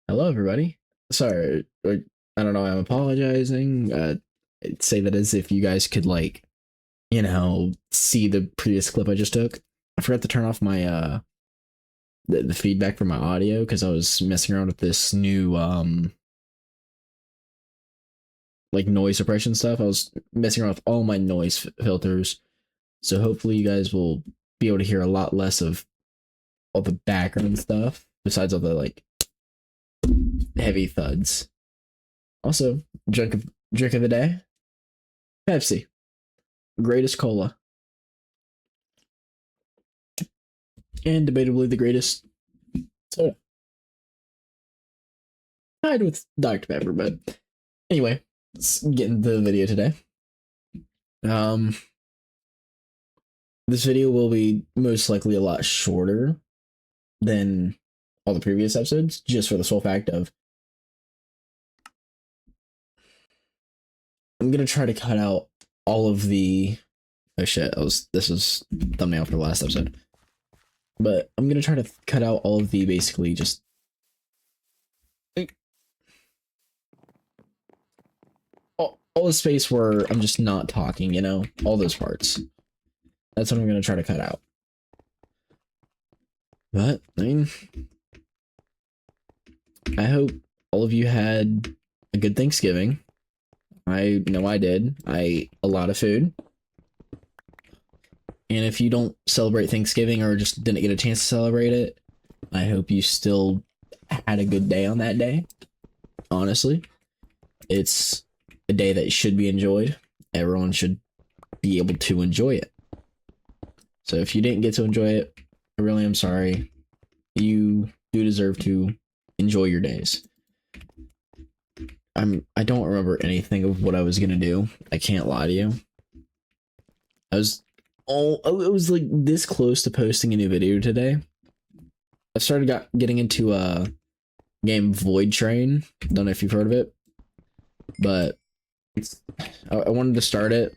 Hello, everybody. Sorry, I don't know. I'm apologizing. I'd say that as if you guys could see the previous clip I just took. I forgot to turn off my the feedback from my audio because I was messing around with this new like noise suppression stuff. I was messing around with all my noise filters, so hopefully you guys will be able to hear a lot less of all the background stuff besides all the like heavy thuds. Also, drink of the day, Pepsi, greatest cola, and debatably the greatest soda, tied with Dr. Pepper. But anyway, let's get into the video today. Um, this video will be most likely a lot shorter than all the previous episodes, just for the sole fact of I'm gonna try to cut out all of the oh shit, this was thumbnail for the last episode. But I'm gonna try to cut out all of the basically just all the space where I'm just not talking, all those parts. That's what I'm gonna try to cut out. But I mean, I hope all of you had a good Thanksgiving. I know I did. I ate a lot of food. And if you don't celebrate Thanksgiving or just didn't get a chance to celebrate it, I hope you still had a good day on that day. Honestly, it's a day that should be enjoyed. Everyone should be able to enjoy it. So if you didn't get to enjoy it, I really am sorry. You do deserve to enjoy your days. I don't remember anything of what I was gonna do. I can't lie to you. I was like this close to posting a new video today. I started getting into a game Void Train. Don't know if you've heard of it, but I wanted to start it.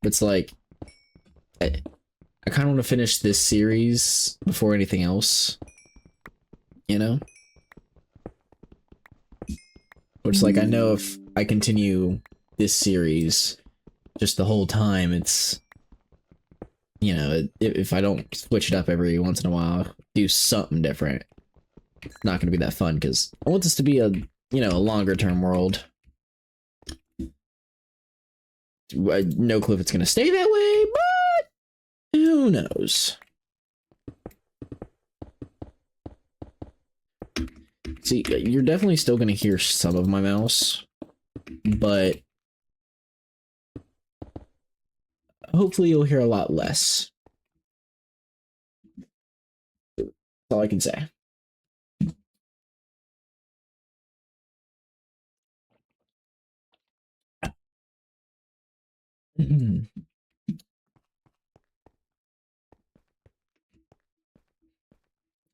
It's like I kind of want to finish this series before anything else, Which, like, I know if I continue this series just the whole time, it's, if I don't switch it up every once in a while, do something different, it's not going to be that fun, because I want this to be a longer term world. No clue if it's going to stay that way, but who knows? See, you're definitely still going to hear some of my mouse, but hopefully you'll hear a lot less. That's all I can say.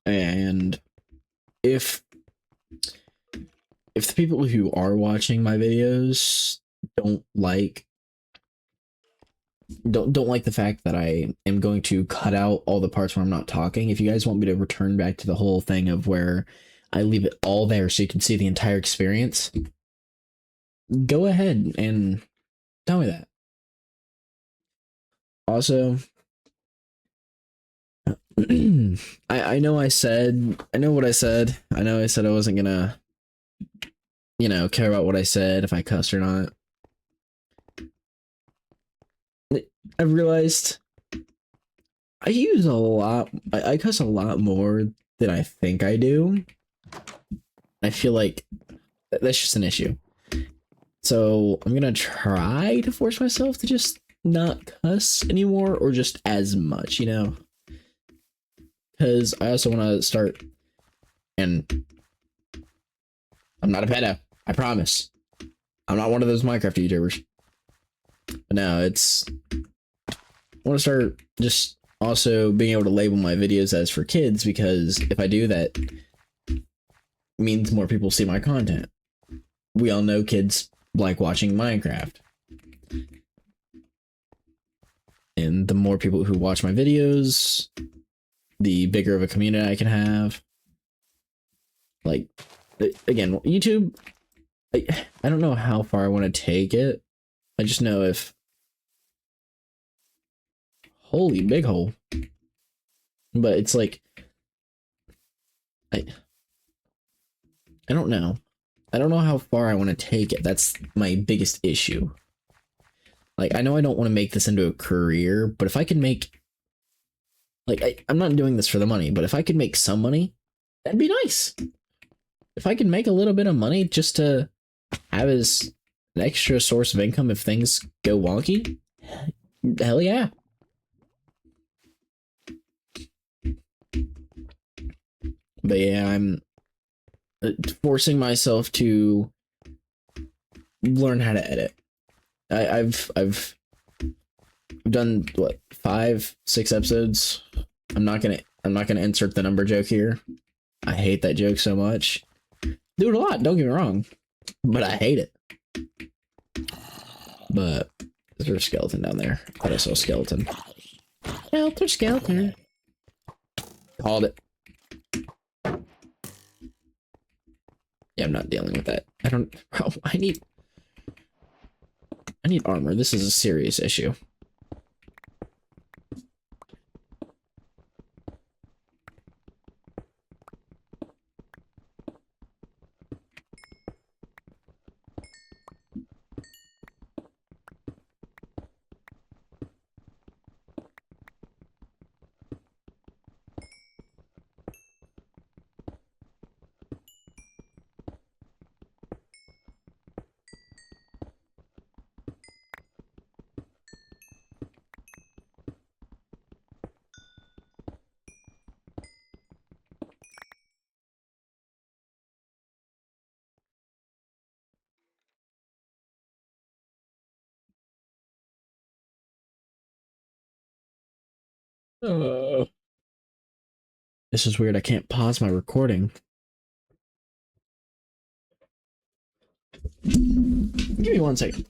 And if the people who are watching my videos don't like the fact that I am going to cut out all the parts where I'm not talking, if you guys want me to return back to the whole thing of where I leave it all there so you can see the entire experience, go ahead and tell me that. Also, I know what I said. I know I said I wasn't gonna care about what I said, if I cussed or not. I've realized I use a lot. I cuss a lot more than I think I do. I feel like that's just an issue. So I'm gonna try to force myself to just not cuss anymore, or just as much, because I also want to start. And I'm not a pedo, I promise. I'm not one of those Minecraft YouTubers. But no, I want to start just also being able to label my videos as for kids, because if I do that, it means more people see my content. We all know kids like watching Minecraft. And the more people who watch my videos, the bigger of a community I can have. Like, again, YouTube, I don't know how far I want to take it. I just know if... Holy big hole. But it's like... I don't know. I don't know how far I want to take it. That's my biggest issue. Like, I know I don't want to make this into a career, but if I can make... Like, I'm not doing this for the money, but if I could make some money, that'd be nice. If I can make a little bit of money just to have as an extra source of income if things go wonky, hell yeah. But yeah, I'm forcing myself to learn how to edit. I've done what 5, 6 episodes. I'm not gonna insert the number joke here. I hate that joke so much. Do it a lot, don't get me wrong, but I hate it. But is there a skeleton down there? I thought I saw a skeleton. Skeleton. Called it. Yeah, I'm not dealing with that. I don't. Oh, I need armor. This is a serious issue. This is weird. I can't pause my recording. Give me 1 second.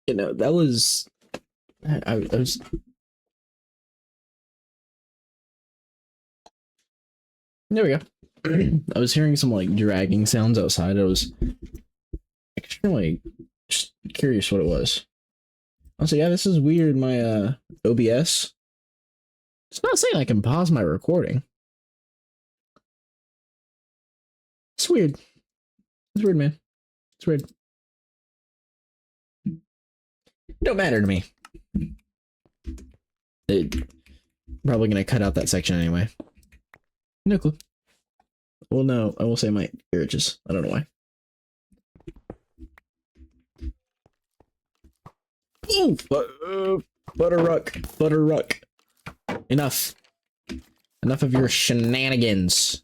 You know, that was... I was... There we go. I was hearing some, like, dragging sounds outside. I was extremely just curious what it was. I was like, yeah, this is weird. My, OBS. It's not saying I can pause my recording. It's weird. It's weird, man. It's weird. Don't matter to me. It probably gonna cut out that section anyway. No clue. Well, no, I will say my urges. I don't know why. Ooh, Butterruck. Enough of your shenanigans,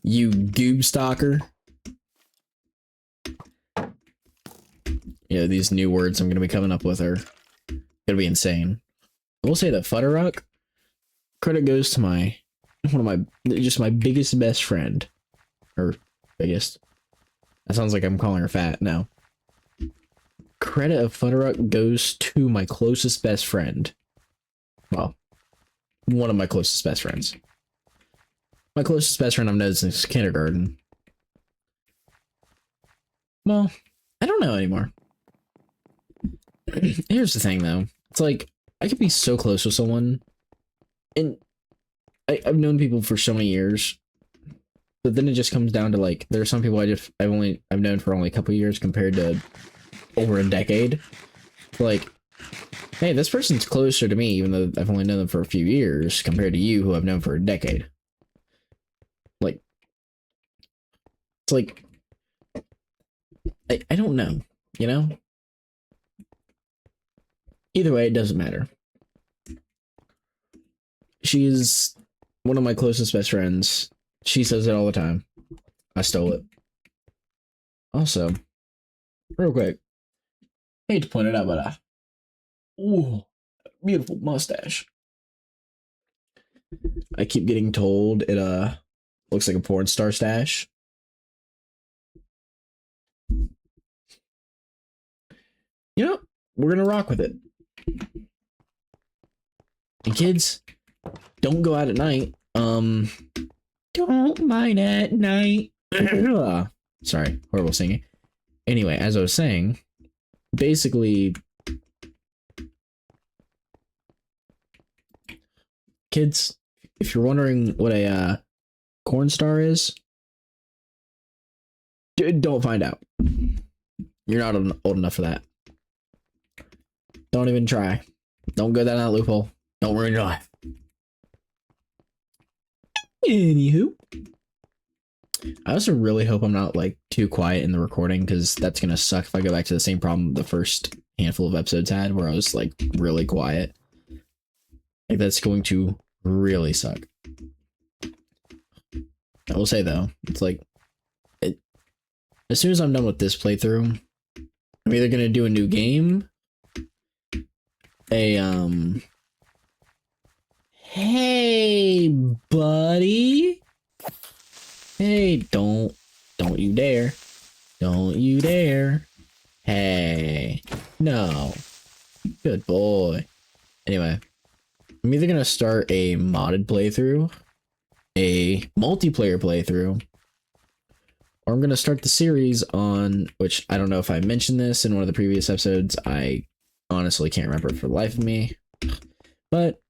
you goob stalker. Yeah, these new words I'm gonna be coming up with are gonna be insane. I will say that Futterrock, credit goes to my my biggest best friend, or biggest. That sounds like I'm calling her fat. No. Credit of Futterrock goes to my closest best friend. Well, one of my closest best friends. My closest best friend I've known since kindergarten. Well, I don't know anymore. Here's the thing, though. It's like, I could be so close with someone, and I've known people for so many years, but then it just comes down to, like, there are some people I've known for only a couple years compared to over a decade. Like, hey, this person's closer to me, even though I've only known them for a few years, compared to you, who I've known for a decade. Like, it's like, I don't know, you know? Either way, it doesn't matter. She's one of my closest best friends. She says it all the time. I stole it. Also, real quick, I hate to point it out, but ooh, beautiful mustache. I keep getting told it looks like a porn star stash. You know, we're gonna rock with it. And kids, don't go out at night. Don't mine at night. Sorry, horrible singing. Anyway, as I was saying, basically, kids, if you're wondering what a corn star is, don't find out. You're not old enough for that. Don't even try. Don't go down that loophole. Don't ruin your life. Anywho, I also really hope I'm not like too quiet in the recording, because that's gonna suck if I go back to the same problem the first handful of episodes had, where I was like really quiet. Like that's going to really suck. I will say though, it's like as soon as I'm done with this playthrough, I'm either gonna do a new game, hey buddy, hey, don't you dare, don't you dare, hey, no, good boy. Anyway, I'm either gonna start a modded playthrough, a multiplayer playthrough, or I'm gonna start the series on, which I don't know if I mentioned this in one of the previous episodes, I honestly can't remember for the life of me, but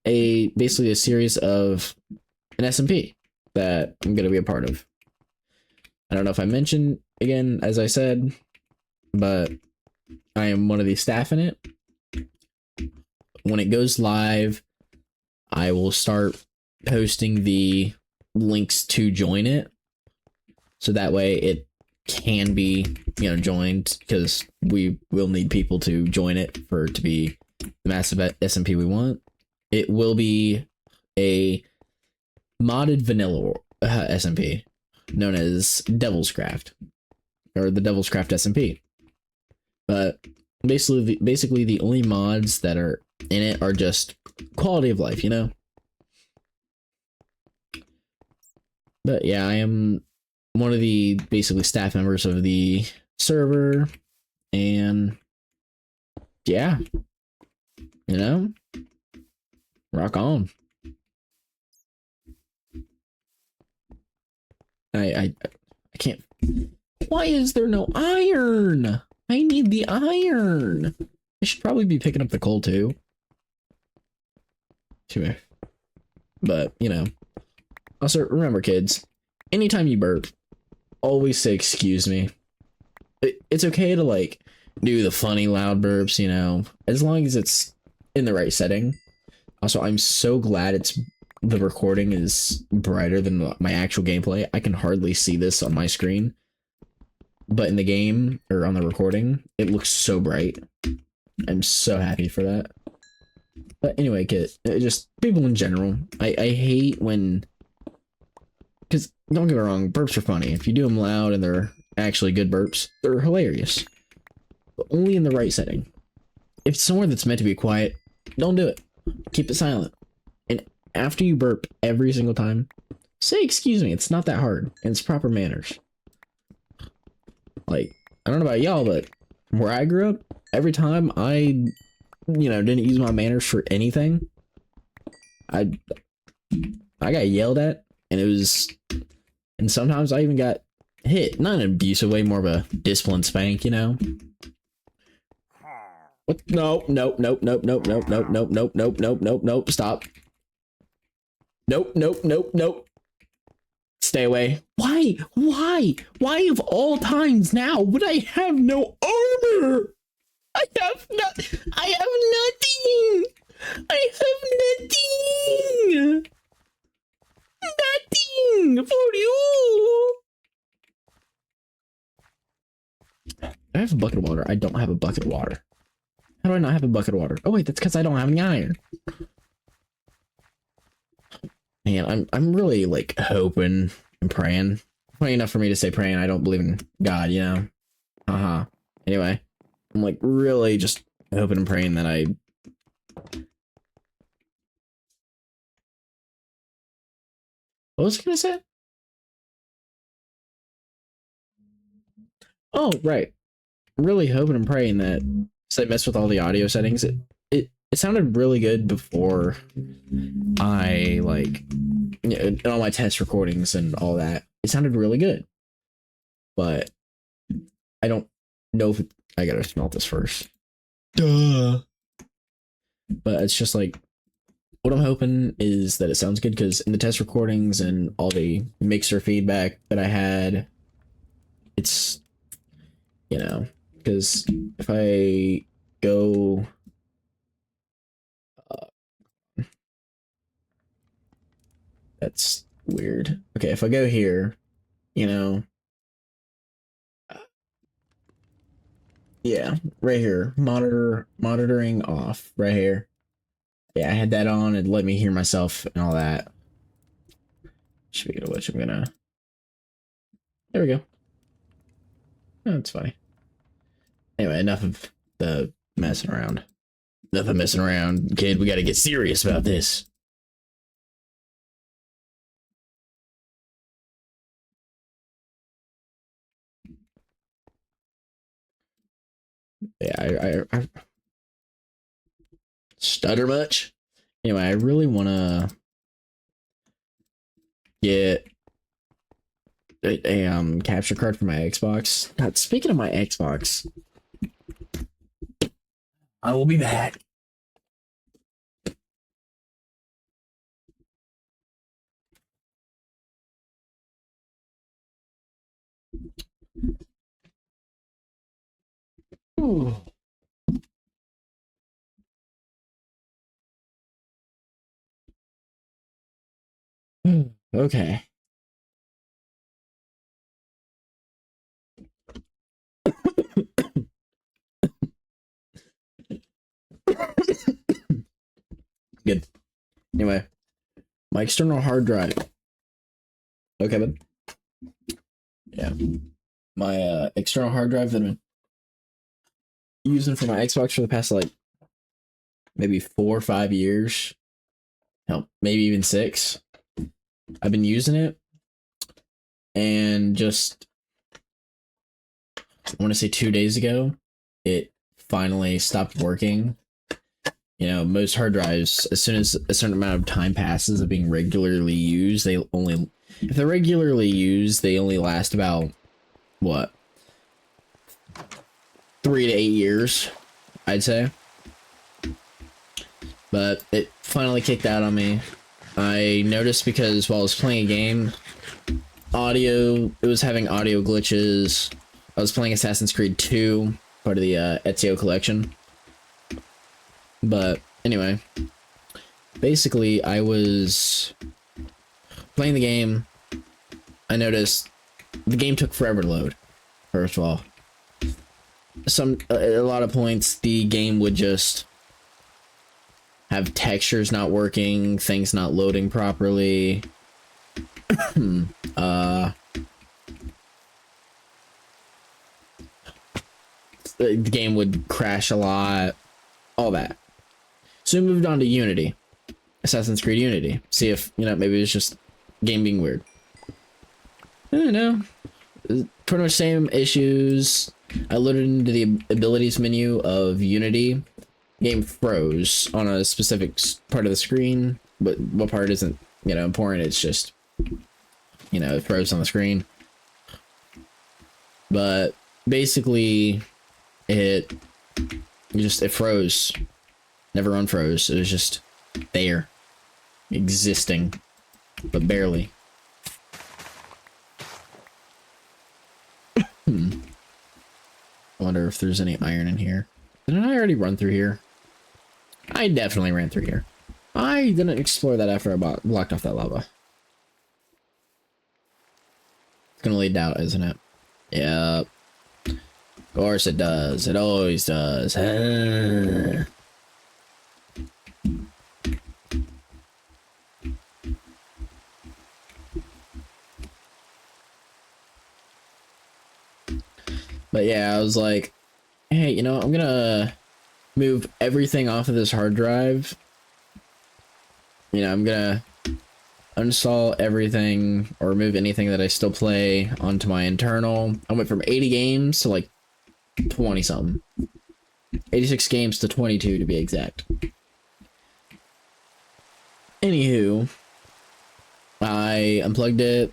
basically a series of an SMP that I'm gonna be a part of. I don't know if I mentioned again, as I said, but I am one of the staff in it. When it goes live, I will start posting the links to join it, so that way it can be, you know, joined, because we will need people to join it for it to be the massive SMP we want. It will be a modded vanilla SMP known as Devil's Craft, or the Devil's Craft SMP. But basically the only mods that are in it are just quality of life, you know? But yeah, I am one of the basically staff members of the server, and yeah, you know, rock on. I can't. Why is there no iron? I need the iron. I should probably be picking up the coal too. Sure. But, you know. Also, remember, kids, anytime you burp, always say excuse me. It's okay to, like, do the funny loud burps, you know, as long as it's in the right setting. Also, I'm so glad the recording is brighter than my actual gameplay. I can hardly see this on my screen, but in the game, or on the recording, it looks so bright. I'm so happy for that. But anyway, kid, just people in general, I hate when, because don't get me wrong, burps are funny. If you do them loud and they're actually good burps, they're hilarious. But only in the right setting. If it's somewhere that's meant to be quiet, don't do it. Keep it silent. And after you burp every single time, say excuse me. It's not that hard, and it's proper manners. Like, I don't know about y'all, but where I grew up, every time I, you know, didn't use my manners for anything, I got yelled at, and it was, and sometimes I even got hit. Not in an abusive way, more of a discipline spank, you know? What? No, nope, nope, nope, nope, nope, nope, nope, nope, nope, nope, nope, nope, stop. Nope, nope, nope, nope. Stay away. Why? Why of all times now would I have no armor? I have nothing. I have nothing. Nothing for you. I have a bucket of water. I don't have a bucket of water. How do I not have a bucket of water? Oh wait, that's because I don't have any iron. Man, I'm really like hoping and praying. Funny enough for me to say praying, I don't believe in God, you know? Anyway, I'm like really just hoping and praying that What was I gonna say? Oh, right. I'm really hoping and praying that since I messed with all the audio settings, it sounded really good before I like in all my test recordings and all that. It sounded really good, but I don't know if I gotta smell this first. Duh. But it's just like what I'm hoping is that it sounds good because in the test recordings and all the mixer feedback that I had, it's because if I go that's weird. Okay, if I go here, you know, yeah, right here, monitoring off, right here. Yeah, I had that on and let me hear myself and all that. Speaking of which, I'm gonna. There we go. Oh, that's funny. Anyway, enough of the messing around. Enough of messing around, kid. We gotta get serious about this. Yeah, I stutter much. Anyway, I really wanna get a capture card for my Xbox. God, speaking of my Xbox, I will be back. Ooh. Okay. Good. Anyway, my external hard drive. Okay, bud. Yeah. My external hard drive that I've been using for my Xbox for the past like maybe 4 or 5 years. Hell, maybe even 6. I've been using it and just I want to say 2 days ago, it finally stopped working. Most hard drives, as soon as a certain amount of time passes of being regularly used, if they're regularly used, they only last about what 3 to 8 years, I'd say. But it finally kicked out on me. I noticed because while I was playing a game, it was having audio glitches. I was playing Assassin's Creed 2, part of the Ezio collection. But anyway, basically I was playing the game. I noticed the game took forever to load. First of all, a lot of points the game would just have textures not working, things not loading properly. The game would crash a lot, all that. So we moved on to Unity, Assassin's Creed Unity. See if, maybe it's just game being weird. I don't know. Pretty much same issues. I loaded into the abilities menu of Unity. Game froze on a specific part of the screen, but what part isn't, important. It's just, it froze on the screen. But basically, it froze. Never unfroze. It was just there, existing, but barely. I wonder if there's any iron in here. Didn't I already run through here? I definitely ran through here. I didn't explore that after I blocked off that lava. It's gonna lead out, isn't it? Yep. Of course it does. It always does. But yeah, I was like, hey, I'm gonna move everything off of this hard drive. I'm gonna uninstall everything or remove anything that I still play onto my internal. I went from 80 games to like 20 something. 86 games to 22 to be exact. Anywho, I unplugged it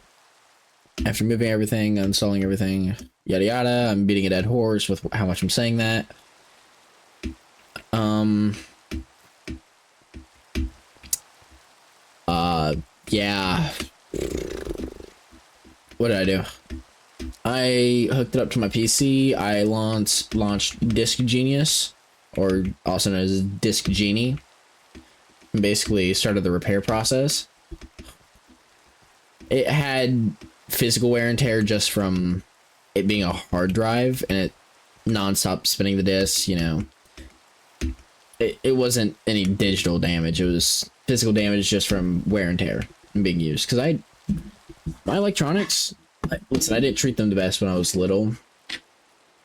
after moving everything, uninstalling everything, yada yada. I'm beating a dead horse with how much I'm saying that. Yeah. What did I do? I hooked it up to my PC. I launched Disk Genius, or also known as Disk Genie. And basically started the repair process. It had physical wear and tear just from it being a hard drive and it non-stop spinning the disk, you know. It wasn't any digital damage. It was physical damage just from wear and tear and being used. Because my electronics, listen, I didn't treat them the best when I was little.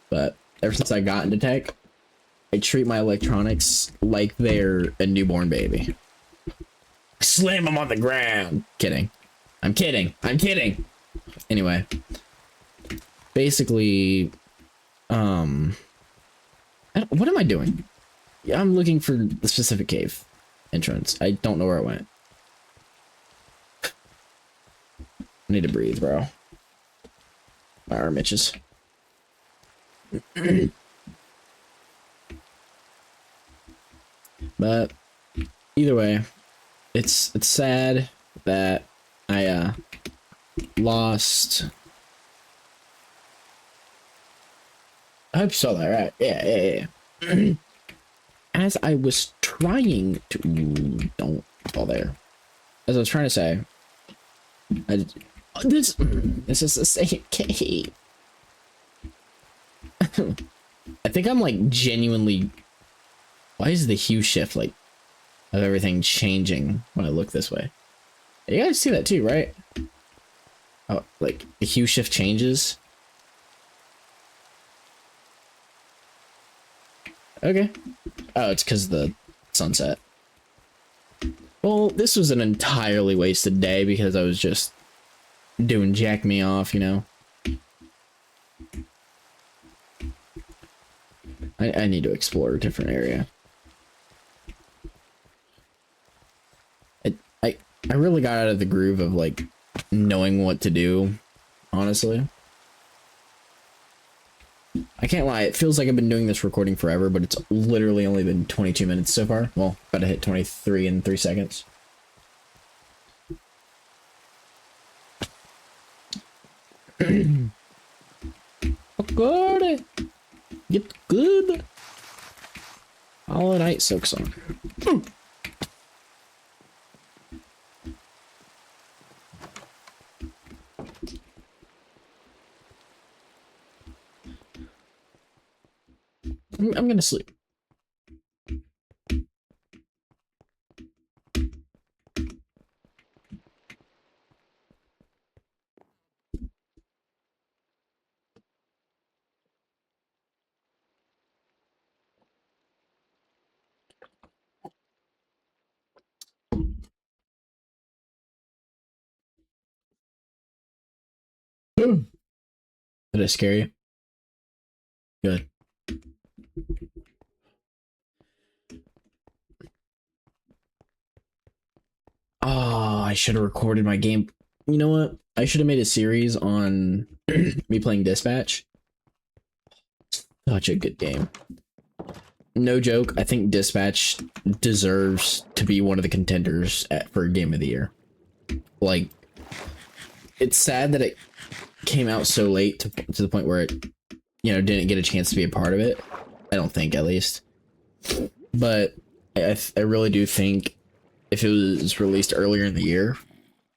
But ever since I got into tech, I treat my electronics like they're a newborn baby. Slam them on the ground. Kidding. I'm kidding. I'm kidding. Anyway. Basically, what am I doing? Yeah, I'm looking for the specific cave entrance. I don't know where it went. I need to breathe, bro. My arm itches. But either way, it's sad that I lost. I hope you saw that, right? Yeah. As I was trying to... don't fall there. As I was trying to say... this is the same cave. I think I'm like genuinely... Why is the hue shift like of everything changing when I look this way? You guys see that too, right? Oh, like the hue shift changes. Okay. Oh, it's because of the sunset. Well, this was an entirely wasted day because I was just doing jack me off, you know. I need to explore a different area. I really got out of the groove of like knowing what to do, honestly. I can't lie, it feels like I've been doing this recording forever, but it's literally only been 22 minutes so far. Well, about to hit 23 in 3 seconds. Good. Get good. All night silk song. I'm gonna sleep. Did I scare you? Good. Oh, I should have recorded my game. You know what? I should have made a series on me playing Dispatch. Such a good game. No joke, I think Dispatch deserves to be one of the contenders for Game of the Year. Like, it's sad that it came out so late to the point where it, you know, didn't get a chance to be a part of it. I don't think, at least. But I really do think if it was released earlier in the year,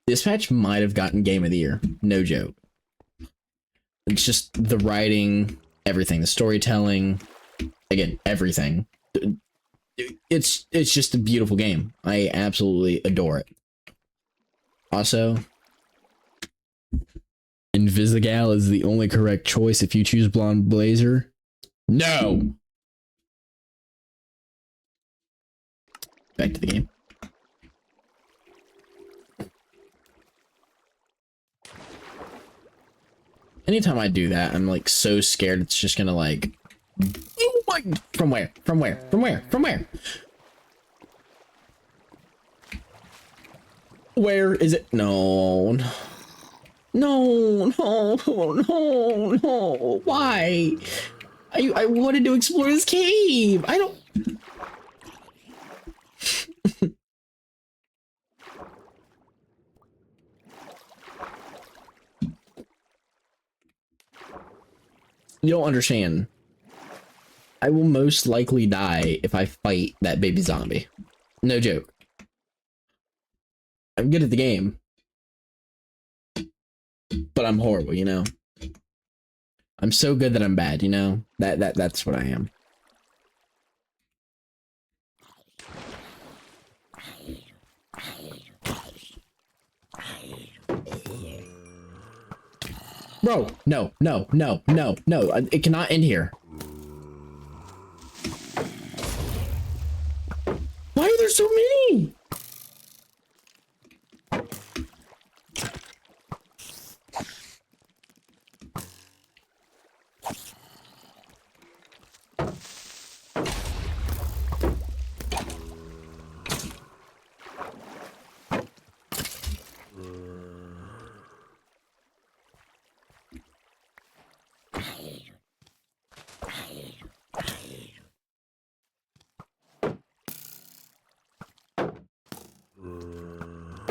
Dispatch might have gotten Game of the Year. No joke. It's just the writing, everything, the storytelling, again, everything. It's just a beautiful game. I absolutely adore it. Also, Invisigal is the only correct choice if you choose Blonde Blazer. No! Back to the game. Anytime I do that, I'm like so scared it's just gonna like, oh my, from where? From where? From where? From where? Where is it? No. No, no, no, no. Why? I wanted to explore this cave. I don't. You don't understand. I will most likely die if I fight that baby zombie. No joke. I'm good at the game, but I'm horrible, you know? I'm so good that I'm bad, you know? That's what I am. Bro, no, no, no, no, no. It cannot end here. Why are there so many?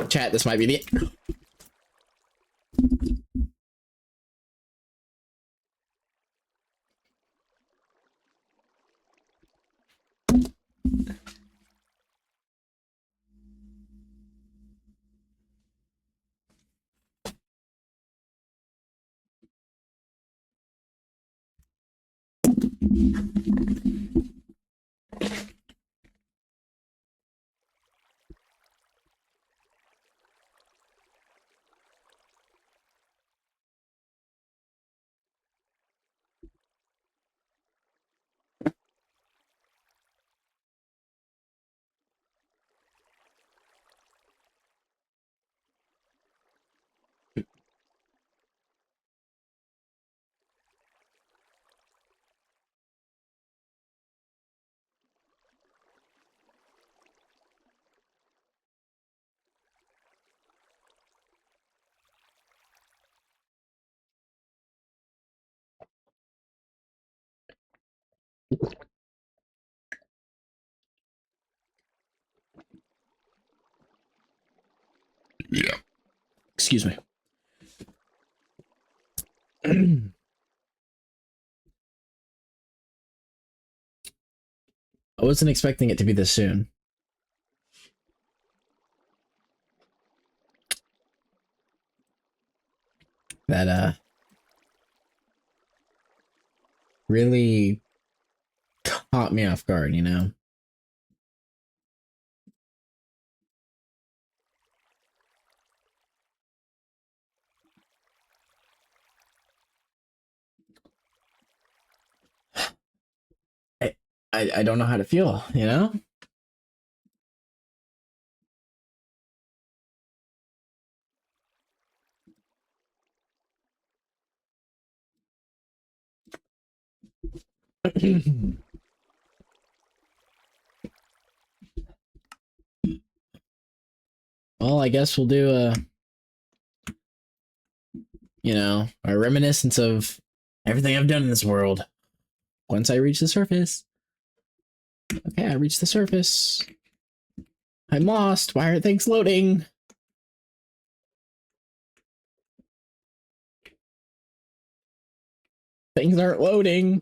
Chat, this might be the... Yeah. Excuse me. I wasn't expecting it to be this soon. That, really caught me off guard, you know? I don't know how to feel, you know? Well, I guess we'll do a, you know, a reminiscence of everything I've done in this world once I reach the surface. Okay, I reached the surface. I'm lost. Why aren't things loading? Things aren't loading.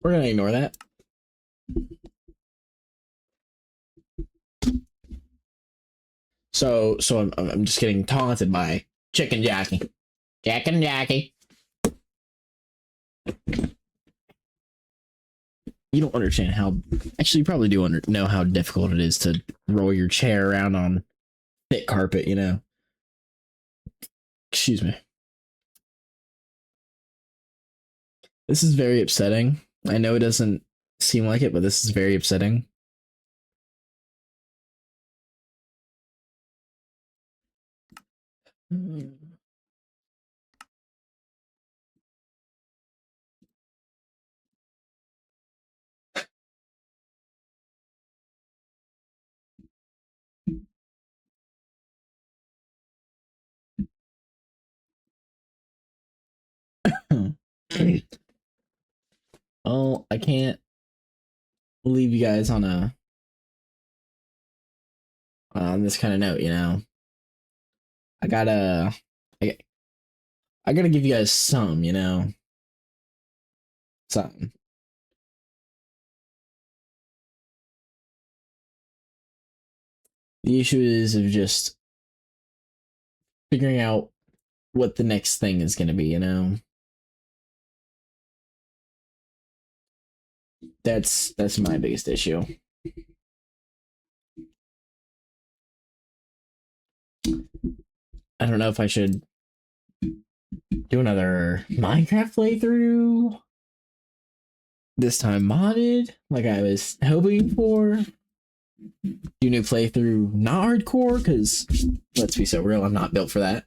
We're gonna ignore that. So I'm just getting taunted by Chicken Jackie. Chicken Jackie. You don't understand how. Actually, you probably do know how difficult it is to roll your chair around on thick carpet. You know. Excuse me. This is very upsetting. I know it doesn't seem like it, but this is very upsetting. Oh, I can't leave you guys on a on this kind of note, you know. I gotta I, I gotta give you guys some, you know, something. The issue is of just figuring out what the next thing is gonna be, you know. That's my biggest issue. I don't know if I should do another Minecraft playthrough. This time modded, like I was hoping for. Do new playthrough not hardcore, because let's be so real, I'm not built for that.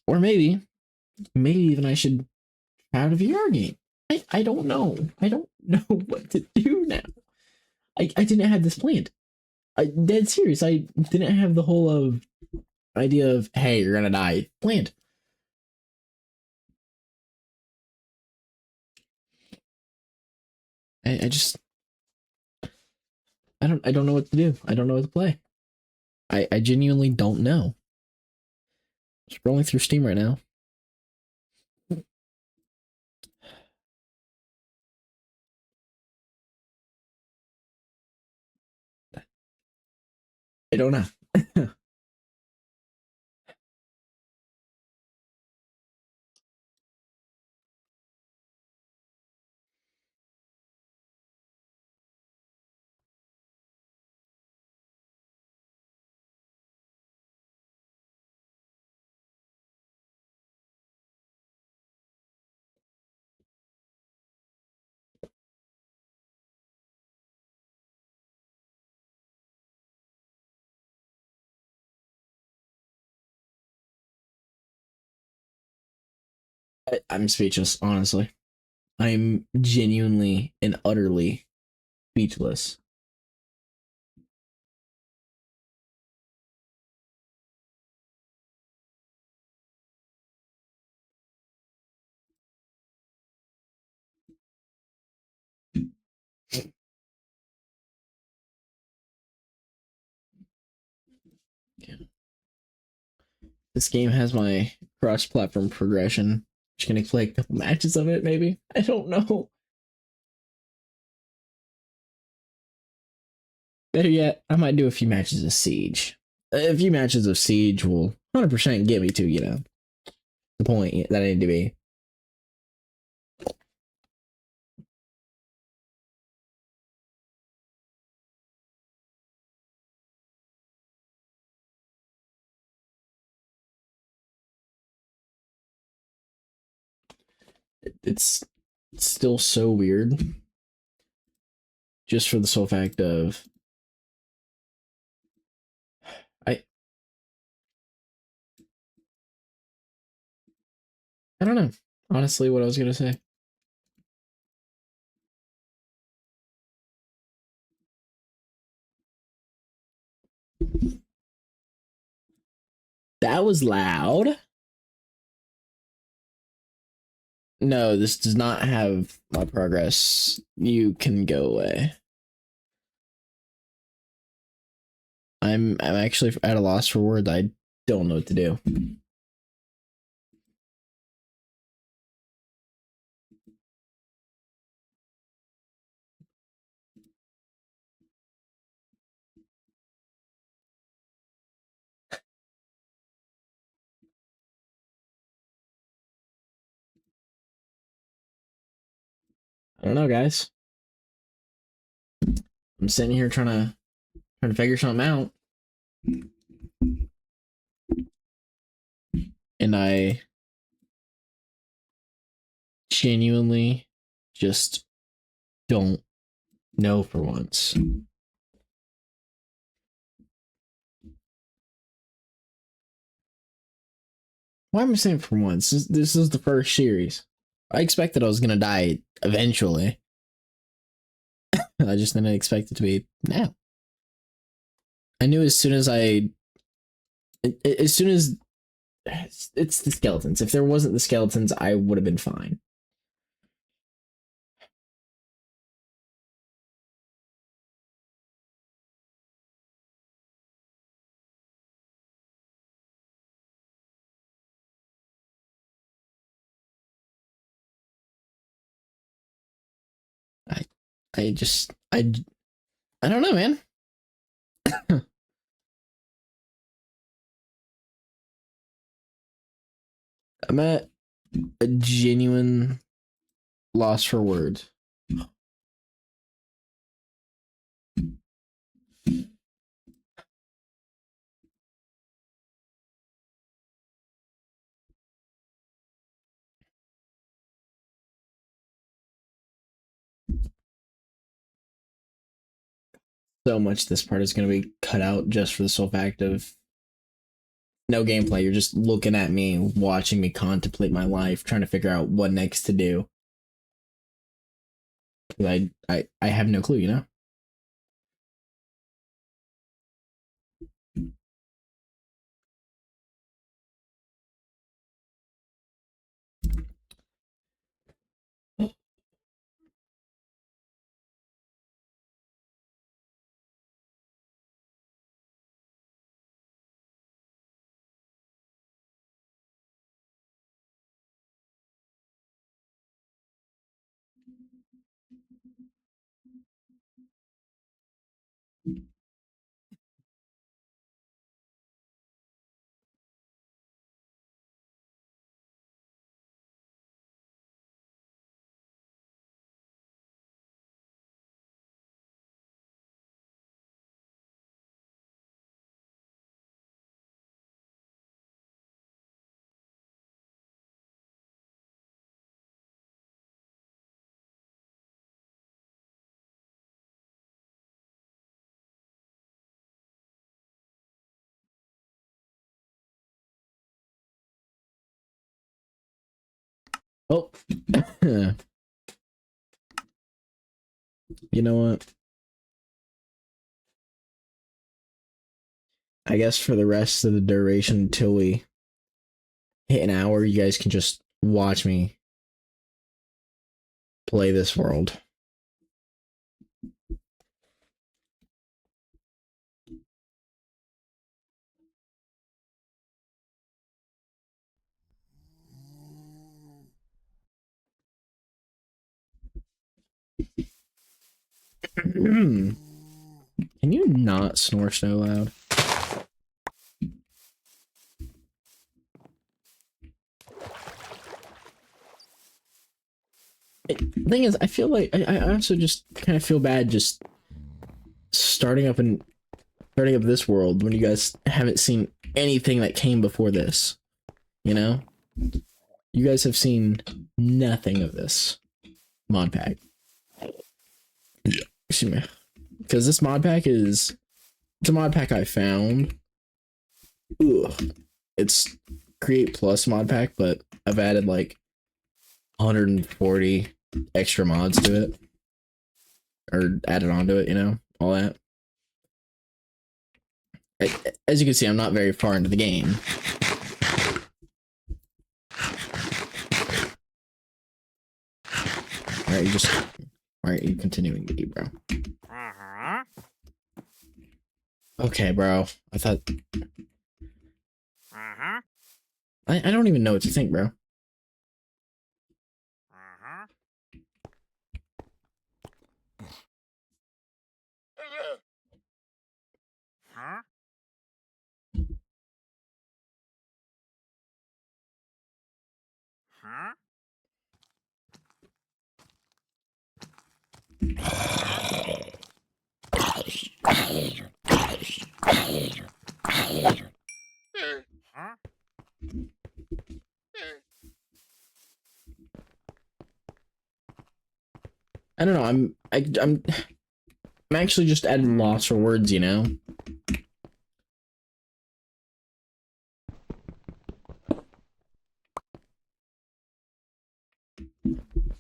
Or maybe even I should try out a VR game. I don't know. I don't know what to do now. I didn't have this planned. I dead serious. I didn't have the whole of idea of, hey, you're gonna die planned. I just I don't know what to do. I don't know what to play. I genuinely don't know. Scrolling through Steam right now. I don't know. I'm speechless, honestly. I'm genuinely and utterly speechless. This game has my cross-platform progression. Just gonna play a couple matches of it, maybe. I don't know. Better yet, I might do a few matches of Siege. A few matches of Siege will 100% get me to, you know, the point that I need to be. It's still so weird, just for the sole fact of I I don't know. Honestly, what I was gonna say. That was loud. No, this does not have my progress. You can go away. I'm actually at a loss for words. I don't know what to do. I don't know, guys. I'm sitting here trying to figure something out, and I genuinely just don't know for once. Why am I saying for once? This is the first series. I expected I was gonna die eventually. I just didn't expect it to be now. I knew as soon as as soon as it's the skeletons. If there wasn't the skeletons, I would have been fine. I I just I don't know, man. I'm at a genuine loss for words. So much this part is going to be cut out just for the sole fact of no gameplay. You're just looking at me, watching me contemplate my life, trying to figure out what next to do. I have no clue, you know? Oh, you know what? I guess for the rest of the duration until we hit an hour, you guys can just watch me play this world. Can you not snore so loud? The thing is, I feel like I also just kind of feel bad just starting up this world when you guys haven't seen anything that came before this. You know, you guys have seen nothing of this mod pack. Yeah. Excuse me, because this mod pack it's a mod pack I found. Ugh. It's Create Plus mod pack, but I've added like 140 extra mods to it, or added onto it, you know, all that. As you can see, I'm not very far into the game. Alright, you continuing to bro. Okay, bro. I thought I don't even know what to think, bro. I don't know. I'm actually just at a loss for words, you know.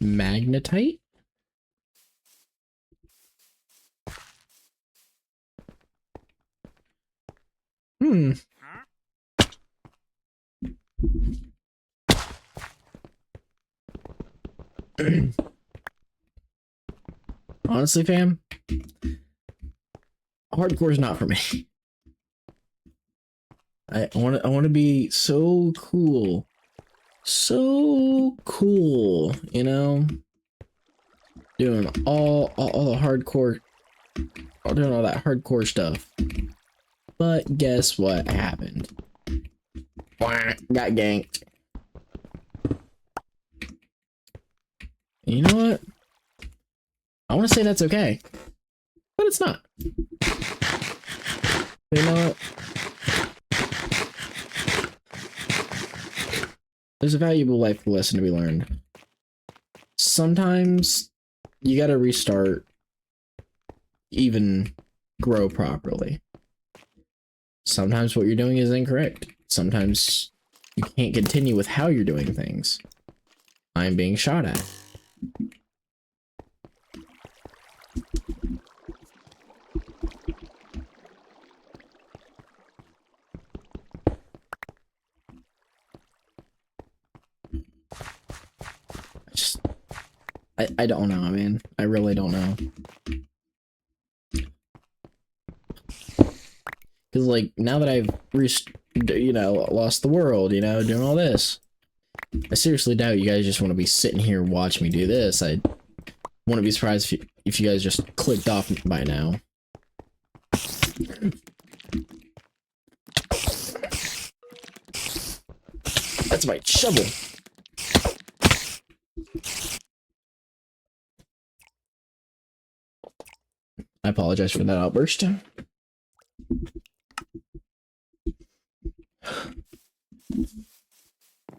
Magnetite? Hmm. Honestly, fam, hardcore's not for me. I want to be so cool. So cool, you know? Doing all the hardcore, doing all that hardcore stuff. But guess what happened? Got ganked. And you know what? I want to say that's okay, but it's not. But you know what? There's a valuable life lesson to be learned. Sometimes you gotta restart, even grow properly. Sometimes what you're doing is incorrect. Sometimes you can't continue with how you're doing things. I'm being shot at. I don't know, man. I really don't know. Because, like, now that I've lost the world, doing all this, I seriously doubt you guys just want to be sitting here watching me do this. I wouldn't be surprised if you guys just clicked off by now. That's my shovel. I apologize for that outburst.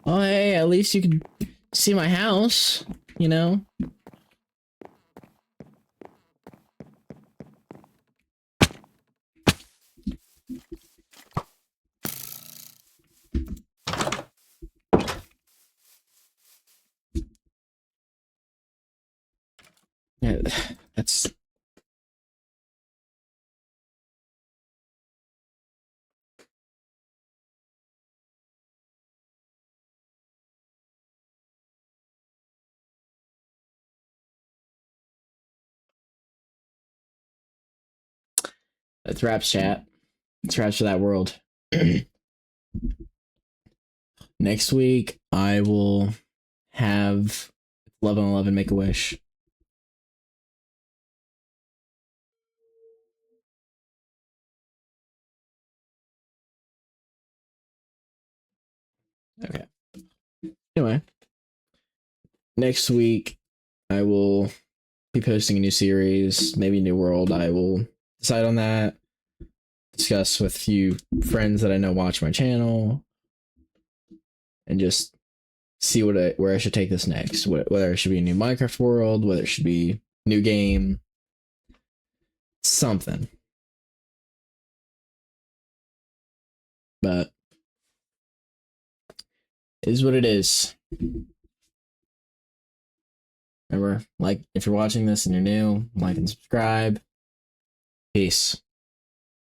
Oh, hey, at least you can see my house, you know? Yeah, that's... That's wraps, chat. That's wraps for that world. Next week, I will have 11/11 Make-A-Wish. Okay. Anyway, next week, I will be posting a new series, maybe New World. I will decide on that, discuss with a few friends that I know watch my channel, and just see where I should take this next. Whether it should be a new Minecraft world, whether it should be new game, something. But it is what it is. Remember, like, if you're watching this and you're new, like and subscribe. Peace.